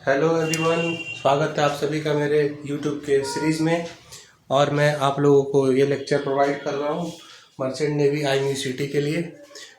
Hello everyone, स्वागत है आप सभी का मेरे यूट्यूब के सीरीज़ में। और मैं आप लोगों को ये लेक्चर प्रोवाइड कर रहा हूँ मर्चेंट नेवी आर्मी सिटी के लिए।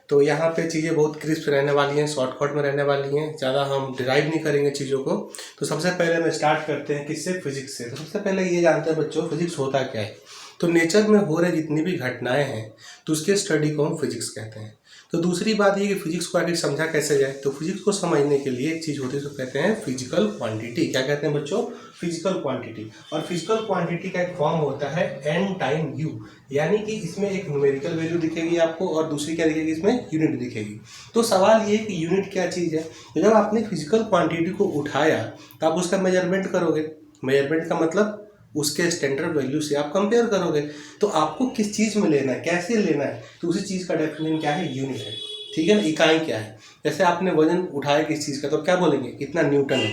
तो यहाँ पे चीज़ें बहुत क्रिस्प रहने वाली हैं, शॉर्टकट में रहने वाली हैं, ज़्यादा हम डिराइव नहीं करेंगे चीज़ों को। तो सबसे पहले मैं स्टार्ट करते हैं किससे, फिजिक्स से। तो सबसे पहले ये जानते हैं बच्चों, फिजिक्स होता क्या है। तो नेचर में हो रहे जितनी भी घटनाएं हैं तो उसके स्टडी को हम फिजिक्स कहते हैं। तो दूसरी बात ये कि फिजिक्स को आगे समझा कैसे जाए, तो फिजिक्स को समझने के लिए एक चीज़ होती है जो कहते हैं फिजिकल क्वांटिटी। क्या कहते हैं बच्चों? Physical quantity. और फिजिकल क्वांटिटी का एक फॉर्म होता है एन टाइम यू, यानी कि इसमें एक न्यूमेरिकल वैल्यू दिखेगी आपको और दूसरी क्या दिखेगी, इसमें यूनिट दिखेगी। तो सवाल ये कि यूनिट क्या चीज़ है। तो जब आपने फिजिकल क्वांटिटी को उठाया तो आप उसका मेजरमेंट करोगे। मेजरमेंट का मतलब उसके स्टैंडर्ड वैल्यू से आप कंपेयर करोगे। तो आपको किस चीज़ में लेना है, कैसे लेना है, तो उसी चीज़ का डेफिनेशन क्या है, यूनिट है। ठीक है ना, इकाई क्या है। जैसे आपने वजन उठाया किस चीज़ का, तो क्या बोलेंगे, कितना न्यूटन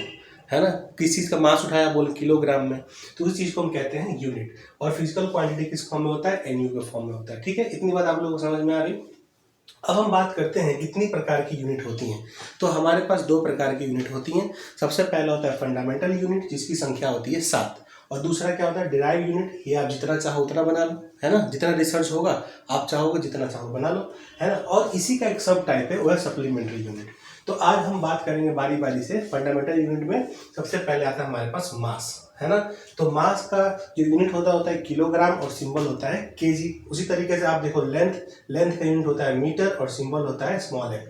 है ना। किस चीज़ का मास उठाया, बोले किलोग्राम में, तो उस चीज़ को हम कहते हैं यूनिट। और फिजिकल क्वांटिटी किस फॉर्म में होता है, एनयू के फॉर्म में होता है। ठीक है, इतनी बात आप लोगों को समझ में आ गई। अब हम बात करते हैं कितनी प्रकार की यूनिट होती हैं। तो हमारे पास दो प्रकार की यूनिट होती हैं। सबसे पहला होता है फंडामेंटल यूनिट, जिसकी संख्या होती है 7। और दूसरा क्या होता है, डिराइव यूनिट। ये आप जितना चाहो उतना बना लो, है ना। जितना रिसर्च होगा आप चाहोगे जितना चाहो बना लो, है ना। और इसी का एक सब टाइप है, वो है सप्लीमेंट्री यूनिट। तो आज हम बात करेंगे बारी बारी से। फंडामेंटल यूनिट में सबसे पहले आता है हमारे पास मास, है ना। तो मास का जो यूनिट होता है किलोग्राम और सिंबल होता है केजी। उसी तरीके से आप देखो लेंथ का यूनिट होता है मीटर और सिंबल होता है स्मॉल एम।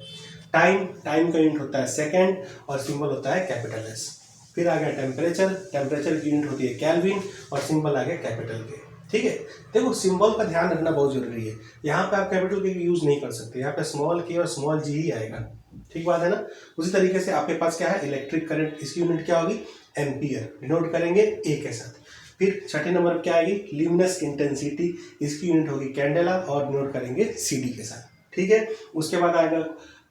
टाइम का यूनिट होता है सेकंड और सिंबल होता है कैपिटल एस। फिर आ गया टेम्परेचर की यूनिट होती है केल्विन और सिंबल आ गया कैपिटल के। ठीक है, देखो सिंबल का ध्यान रखना बहुत जरूरी है। यहाँ पे आप कैपिटल के यूज नहीं कर सकते, यहाँ पे स्मॉल के और स्मॉल जी ही आएगा। ठीक बात है ना। उसी तरीके से आपके पास क्या है, इलेक्ट्रिक करंट, इसकी यूनिट क्या होगी, एम्पियर, डिनोट करेंगे ए के साथ। फिर छठे नंबर क्या आएगी, ल्यूमिनस इंटेंसिटी, इसकी यूनिट होगी कैंडेला और डिनोट करेंगे सीडी के साथ। ठीक है, उसके बाद आएगा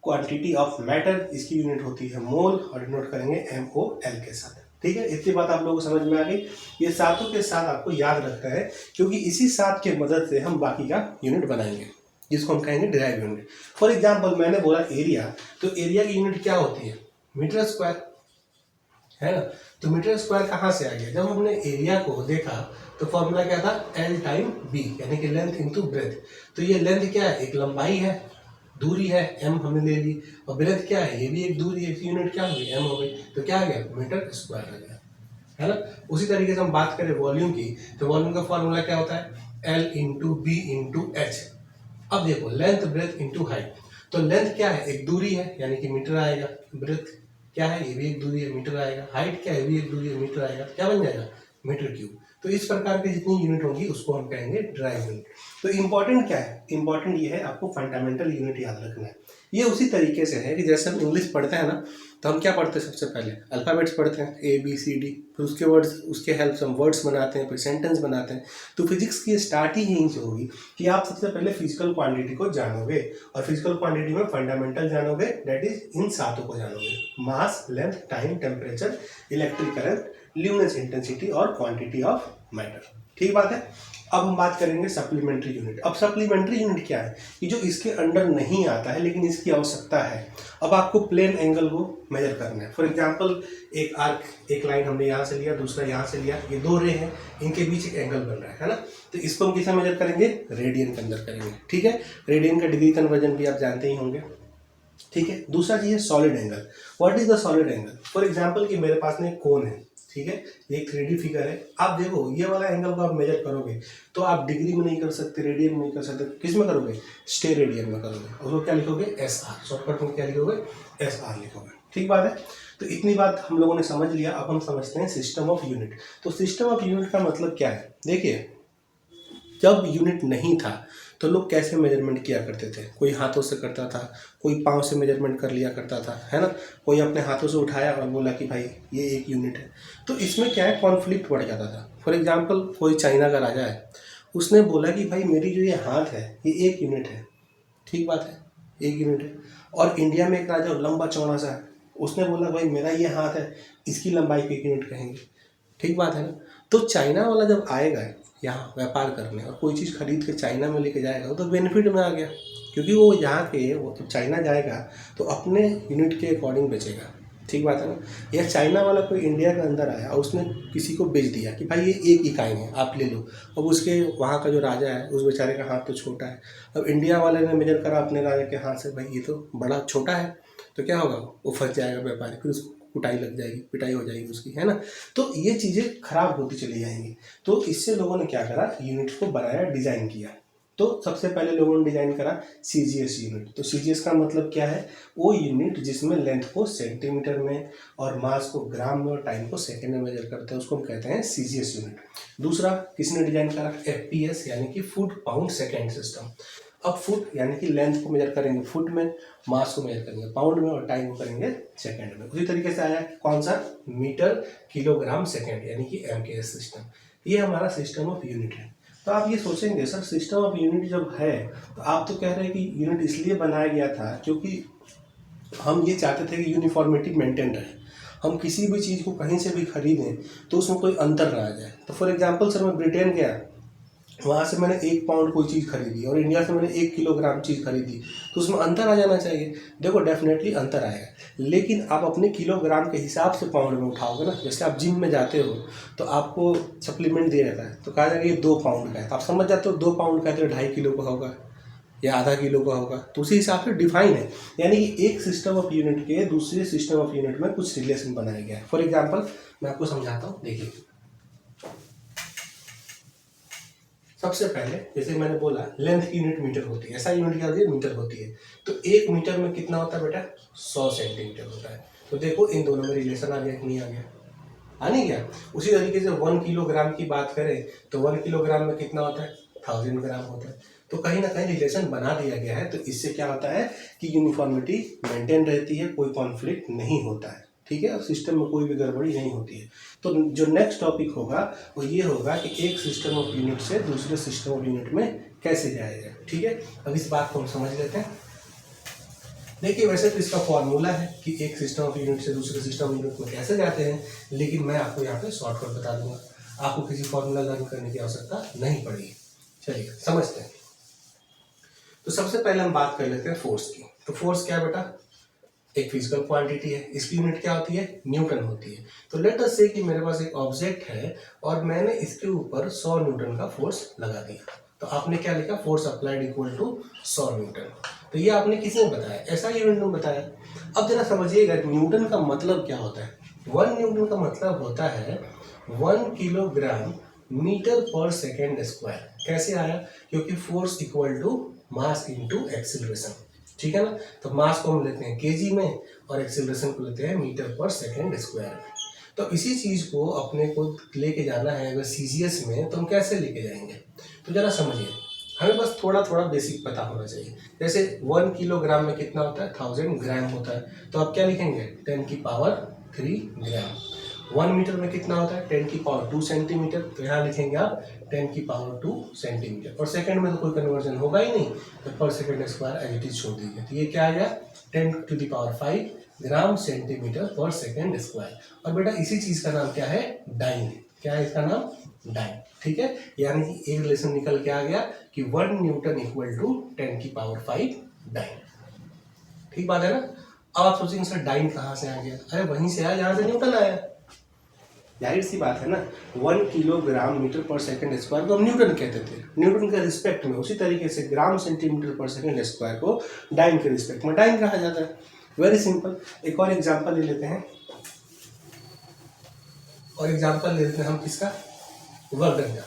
क्वांटिटी ऑफ मैटर, इसकी यूनिट होती है मोल और डिनोट करेंगे MOL के साथ। ठीक है, इतनी बात आप लोगों को समझ में आ गई। ये सातों के साथ आपको याद रखना है, क्योंकि इसी सात के मदद से हम बाकी का यूनिट बनाएंगे, जिसको हम कहेंगे डिराइव यूनिट। फॉर एग्जाम्पल मैंने बोला एरिया, तो एरिया की यूनिट क्या होती है, मीटर स्क्वायर, है ना। तो मीटर स्क्वायर कहाँ से आ गया, जब हमने एरिया को देखा तो फॉर्मूला क्या था, L टाइम B, यानी कि लेंथ इंटू ब्रेथ। तो ये लेंथ क्या है, एक लंबाई है, दूरी है m हमने ले ली, और ब्रेथ क्या है, ये भी एक दूरी है, यूनिट क्या होगी, m हो गई। तो क्या आ गया, मीटर स्क्वायर आ गया, है ना। उसी तरीके से हम बात करें वॉल्यूम की, तो वॉल्यूम का फॉर्मूला क्या होता है, L into B into H। अब देखो लेंथ ब्रेथ इंटू हाइट, तो लेंथ क्या है, एक दूरी है, यानी कि मीटर आएगा। ब्रेथ क्या है, ये भी एक दूरी है, मीटर आएगा। हाइट क्या है, ये भी एक दूरी है, मीटर आएगा। क्या बन जाएगा, मीटर क्यूब। तो इस प्रकार की जितनी यूनिट होंगी उसको हम कहेंगे ड्राइव यूनिट। तो इंपॉर्टेंट क्या है, इंपॉर्टेंट ये है आपको फंडामेंटल यूनिट याद रखना है। ये उसी तरीके से है कि जैसे हम इंग्लिश पढ़ते हैं ना, तो हम क्या पढ़ते हैं, सबसे पहले अल्फ़ाबेट्स पढ़ते हैं ABCD, फिर उसके वर्ड्स, उसके हेल्प से हम वर्ड्स बनाते हैं, फिर सेंटेंस बनाते हैं। तो फिजिक्स की स्टार्ट ही यहीं से होगी कि आप सबसे पहले फिजिकल क्वांटिटी को जानोगे, और फिजिकल क्वांटिटी में फंडामेंटल जानोगे, दैट इज इन सातों को जानोगे, mass, length, time, temperature, electric current, luminous intensity और क्वांटिटी ऑफ मैटर। ठीक बात है। अब हम बात करेंगे सप्लीमेंट्री यूनिट। अब सप्लीमेंट्री यूनिट क्या है, कि जो इसके अंडर नहीं आता है लेकिन इसकी आवश्यकता है। अब आपको प्लेन एंगल को मेजर करना है। फॉर एग्जांपल एक आर्क, एक लाइन हमने यहाँ से लिया, दूसरा यहाँ से लिया, ये दो रे हैं, इनके बीच एक एंगल बन रहा है ना। तो इसको हम किसे मेजर करेंगे, रेडियन के अंदर करेंगे। ठीक है, रेडियन का डिग्री कन्वर्जन भी आप जानते ही होंगे। ठीक है, दूसरा चीज है solid angle. What is the solid angle, for example कि मेरे पास में एक कोन है, ठीक है, ये एक 3D फिगर है। आप देखो ये वाला एंगल को आप मेजर करोगे तो आप डिग्री में नहीं कर सकते, रेडियन में नहीं कर सकते, किस में करोगे, स्टे रेडियन में करोगे। उसको क्या लिखोगे, SR, शॉर्टकट में क्या लिखोगे, SR लिखोगे। ठीक बात है। तो इतनी बात हम लोगों ने समझ लिया। अब हम समझते हैं सिस्टम ऑफ यूनिट। तो सिस्टम ऑफ यूनिट का मतलब क्या है, देखिए जब यूनिट नहीं था तो लोग कैसे मेजरमेंट किया करते थे, कोई हाथों से करता था, कोई पाँव से मेजरमेंट कर लिया करता था, है ना। कोई अपने हाथों से उठाया और बोला कि भाई ये एक यूनिट है। तो इसमें क्या है, कॉन्फ्लिक्ट बढ़ जाता था। फॉर एग्जांपल कोई चाइना का राजा है, उसने बोला कि भाई मेरी जो ये हाथ है ये एक यूनिट है। ठीक बात है, एक यूनिट है। और इंडिया में एक राजा लंबा चौड़ा सा है, उसने बोला भाई मेरा ये हाथ है, इसकी लंबाई को एक यूनिट कहेंगे। ठीक बात है ना। तो चाइना वाला जब आएगा यहाँ व्यापार करने और कोई चीज़ खरीद के चाइना में लेके जाएगा तो बेनिफिट में आ गया, क्योंकि वो यहाँ के, वो जब चाइना जाएगा तो अपने यूनिट के अकॉर्डिंग बेचेगा। ठीक बात है ना। या चाइना वाला कोई इंडिया के अंदर आया और उसने किसी को बेच दिया कि भाई ये 1 इकाई है, आप ले लो। अब उसके वहाँ का जो राजा है उस बेचारे का हाथ तो छोटा है। अब इंडिया वाले ने मेजर करा अपने राजा के हाथ से, भाई ये तो बड़ा छोटा है, तो क्या होगा, वो फंस जाएगा व्यापारी, फिर उसको कुटाई लग जाएगी, पिटाई हो जाएगी उसकी, है ना। तो ये चीज़ें खराब होती चली जाएंगी। तो इससे लोगों ने क्या करा, यूनिट को बनाया, डिज़ाइन किया। तो सबसे पहले लोगों ने डिजाइन करा सीजीएस यूनिट। तो सीजीएस का मतलब क्या है, वो यूनिट जिसमें लेंथ को सेंटीमीटर में और मास को ग्राम में और टाइम को सेकंड में मेजर करते हैं, उसको हम कहते हैं सीजीएस यूनिट। दूसरा किसने डिजाइन करा, एफपीएस यानी कि फुट पाउंड सेकेंड सिस्टम। अब फुट यानी कि लेंथ को मेजर करेंगे फुट में, मास को मेजर करेंगे पाउंड में और टाइम को करेंगे सेकंड में। उसी तरीके से आया कौन सा, मीटर किलोग्राम सेकंड यानी कि एमकेएस सिस्टम। ये हमारा सिस्टम ऑफ यूनिट है। तो आप ये सोचेंगे सर सिस्टम ऑफ यूनिट जब है तो आप तो कह रहे हैं कि यूनिट इसलिए बनाया गया था क्योंकि हम ये चाहते थे कि यूनिफॉर्मिटी मेंटेन रहे, हम किसी भी चीज़ को कहीं से भी खरीदें तो उसमें कोई अंतर ना आ जाए। तो फॉर एग्जांपल सर मैं ब्रिटेन गया, वहाँ से मैंने 1 पाउंड कोई चीज़ खरीदी और इंडिया से मैंने 1 किलोग्राम चीज़ खरीदी, तो उसमें अंतर आ जाना चाहिए। देखो डेफिनेटली अंतर आएगा, लेकिन आप अपने किलोग्राम के हिसाब से पाउंड में उठाओगे ना। जैसे आप जिम में जाते हो तो आपको सप्लीमेंट दिया जाता है, तो कहा जाएगा ये 2 पाउंड का है, तो आप समझ जाते हो 2 पाउंड का है तो 2.5 किलो का होगा या आधा किलो का होगा, तो उसी हिसाब से डिफाइन है। यानी कि एक सिस्टम ऑफ यूनिट के दूसरे सिस्टम ऑफ यूनिट में कुछ रिलेशन बनाया गया है। फॉर एग्जाम्पल मैं आपको समझाता हूँ, देखिए सबसे पहले जैसे मैंने बोला लेंथ की यूनिट मीटर होती है, ऐसा यूनिट क्या होती है, मीटर होती है। तो 1 मीटर में कितना होता है बेटा, 100 सेंटीमीटर होता है। तो देखो इन दोनों में रिलेशन आ गया कि नहीं आ गया, आ नहीं गया। उसी तरीके से 1 किलोग्राम की बात करें तो 1 किलोग्राम में कितना होता है, 1000 ग्राम होता है। तो कहीं ना कहीं रिलेशन बना दिया गया है। तो इससे क्या होता है कि यूनिफॉर्मिटी मेंटेन रहती है, कोई कॉन्फ्लिक्ट नहीं होता है, ठीक है, और सिस्टम में कोई भी गड़बड़ी नहीं होती है। तो जो नेक्स्ट टॉपिक होगा वो ये होगा कि एक सिस्टम ऑफ यूनिट से दूसरे सिस्टम ऑफ यूनिट में कैसे जाएगा, ठीक है। अब इस बात को हम समझ लेते हैं। देखिए वैसे तो इसका फॉर्मूला है कि एक सिस्टम ऑफ यूनिट से दूसरे सिस्टम ऑफ यूनिट में कैसे जाते हैं, लेकिन मैं आपको यहाँ पे शॉर्टकट बता दूंगा, आपको किसी फॉर्मूला लर्न करने की आवश्यकता नहीं पड़ेगी। चलिए समझते हैं। तो सबसे पहले हम बात कर लेते हैं फोर्स की। तो फोर्स क्या है बेटा, एक फिजिकल क्वांटिटी है, इसकी यूनिट क्या होती है, न्यूटन होती है। तो लेट अस से कि मेरे पास एक ऑब्जेक्ट है और मैंने इसके ऊपर 100 न्यूटन का फोर्स लगा दिया, तो आपने क्या लिखा, force applied equal to 100 newton. तो ये आपने किसने बताया, ऐसा यूनिट ने बताया। अब जरा समझिएगा न्यूटन का मतलब क्या होता है। 1 न्यूटन का मतलब होता है 1 किलोग्राम मीटर पर सेकेंड स्क्वायर। कैसे आया, क्योंकि force equal to mass into acceleration, ठीक है ना। तो मास को हम लेते हैं केजी में और एक्सीलरेशन को लेते हैं मीटर पर सेकेंड स्क्वायर में। तो इसी चीज को अपने को लेके जाना है अगर सीजीएस में, तो हम कैसे लेके जाएंगे, तो जरा समझिए। हमें बस थोड़ा थोड़ा बेसिक पता होना चाहिए। जैसे 1 किलोग्राम में कितना होता है, 1000 ग्राम होता है। तो आप क्या लिखेंगे, 10⁻³ ग्राम। 1 मीटर में कितना होता है, 10⁻² सेंटीमीटर। तो यहाँ लिखेंगे आप 10⁻² सेंटीमीटर। और सेकंड में तो कोई कन्वर्जन होगा ही नहीं, तो पर second square as it is छोड़ दीजिए। तो ये क्या आ गया, 10⁵ ग्राम सेंटीमीटर पर सेकंड स्क्वायर। और बेटा इसी चीज का नाम क्या है, डाइन। क्या है इसका नाम, डाइन, ठीक है। यानी कि एक रिलेशन निकल के आ गया कि 1 न्यूटन इक्वल टू 10⁵ डाइन। ठीक बात है ना। अब आप सोचेंगे सर डाइन कहाँ से आ गया, अरे वहीं से आया जहाँ से न्यूटन आया, जाहिर सी बात है ना। 1 किलोग्राम मीटर पर सेकंड स्क्वायर को हम न्यूटन कहते थे, न्यूटन के रिस्पेक्ट में। उसी तरीके से ग्राम सेंटीमीटर पर सेकंड स्क्वायर को डाइन के रिस्पेक्ट में डाइन कहा जाता है। Very simple. एक और एग्जांपल ले लेते हैं, और एग्जांपल ले लेते हैं हम किसका, वर्क डन का।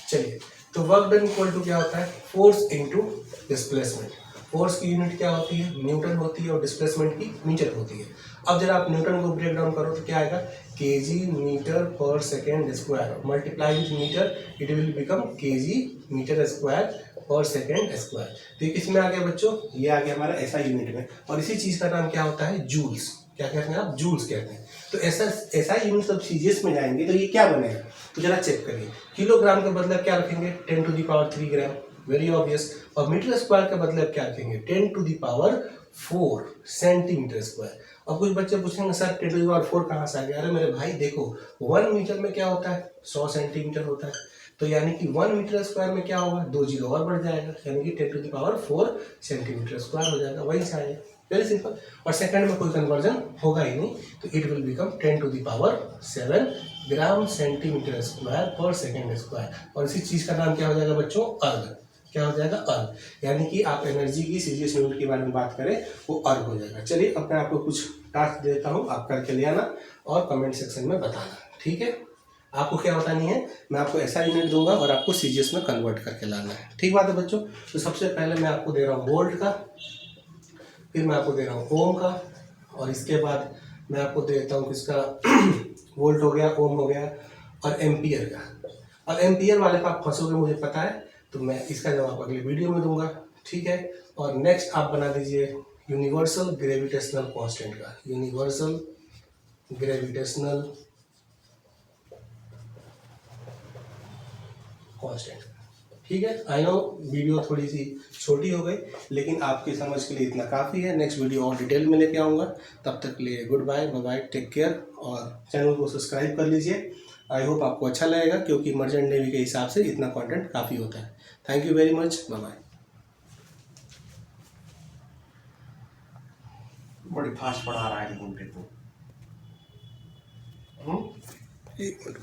चलिए, तो वर्क डन इक्वल टू क्या होता है, फोर्स इंटू डिस्प्लेसमेंट। फोर्स की यूनिट क्या होती है, न्यूटन होती है, और डिस्प्लेसमेंट की मीटर होती है। अब जरा आप न्यूटन को ब्रेक डाउन करो तो क्या आएगा, केजी मीटर पर second square multiply with metre, it will become KG metre square पर सेकेंड स्क्वायर। तो ये किस में आ गया बच्चों, ये आ गया हमारा ऐसा यूनिट में। और इसी चीज का नाम क्या होता है, जूल्स। क्या कहते हैं आप, जूल्स कहते हैं। तो ऐसा यूनिट जब सीजीएस में जाएंगे तो ये क्या बनेगा, तो जरा चेक करिए। किलोग्राम के बदले क्या रखेंगे, 10⁻³ ग्राम, वेरी ऑब्वियस। और मीटर स्क्वायर के बदले क्या रखेंगे, 10⁴ सेंटीमीटर स्क्वायर। अब कुछ बच्चे पूछेंगे सर 10⁴ कहाँ से आ गया, अरे मेरे भाई देखो 1 मीटर में क्या होता है, 100 सेंटीमीटर होता है। तो यानी कि 1 मीटर स्क्वायर में क्या होगा, 2 जीरो और बढ़ जाएगा, यानी कि 10⁴ सेंटीमीटर स्क्वायर हो जाएगा, वहीं से आएगा। Very simple. और सेकंड में कोई कन्वर्जन होगा ही नहीं, तो it will become 10⁻7 gram centimetre square पर सेकेंड स्क्वायर। और इसी चीज़ का नाम क्या हो जाएगा बच्चों? अर्ग। क्या हो जाएगा? अर्ग। यानी कि आप एनर्जी की सीजीएस यूनिट के बारे में बात करें, वो अर्ग हो जाएगा। चलिए अब मैं आपको कुछ टास्क देता हूँ, आप करके ले आना और कमेंट सेक्शन में बताना, ठीक है? आपको क्या बतानी है, मैं आपको ऐसा यूनिट दूंगा और आपको सीजीएस में कन्वर्ट करके लाना है, ठीक बात है बच्चों? तो सबसे पहले मैं आपको दे रहा हूँ वोल्ट का, फिर मैं आपको दे रहा हूँ ओम का, और इसके बाद मैं आपको देता हूँ किसका वोल्ट हो गया, ओम हो गया, और एम्पियर का। और एम्पियर वाले का आप फंसोगे मुझे पता है, तो मैं इसका जवाब अगले वीडियो में दूंगा, ठीक है? और नेक्स्ट आप बना दीजिए यूनिवर्सल ग्रेविटेशनल कांस्टेंट का, यूनिवर्सल ग्रेविटेशनल कांस्टेंट, ठीक है? आई नो वीडियो थोड़ी सी छोटी हो गई, लेकिन आपकी समझ के लिए इतना काफ़ी है। नेक्स्ट वीडियो और डिटेल में लेके आऊँगा, तब तक के लिए goodbye, bye bye, take care, और चैनल को सब्सक्राइब कर लीजिए। आई होप आपको अच्छा लगेगा, क्योंकि मर्चेंट नेवी के हिसाब से इतना कंटेंट काफ़ी होता है। Thank you very much, bye bye. बड़ी फास्ट पढ़ा रहा है लेकिन फिर तो एक मिनट।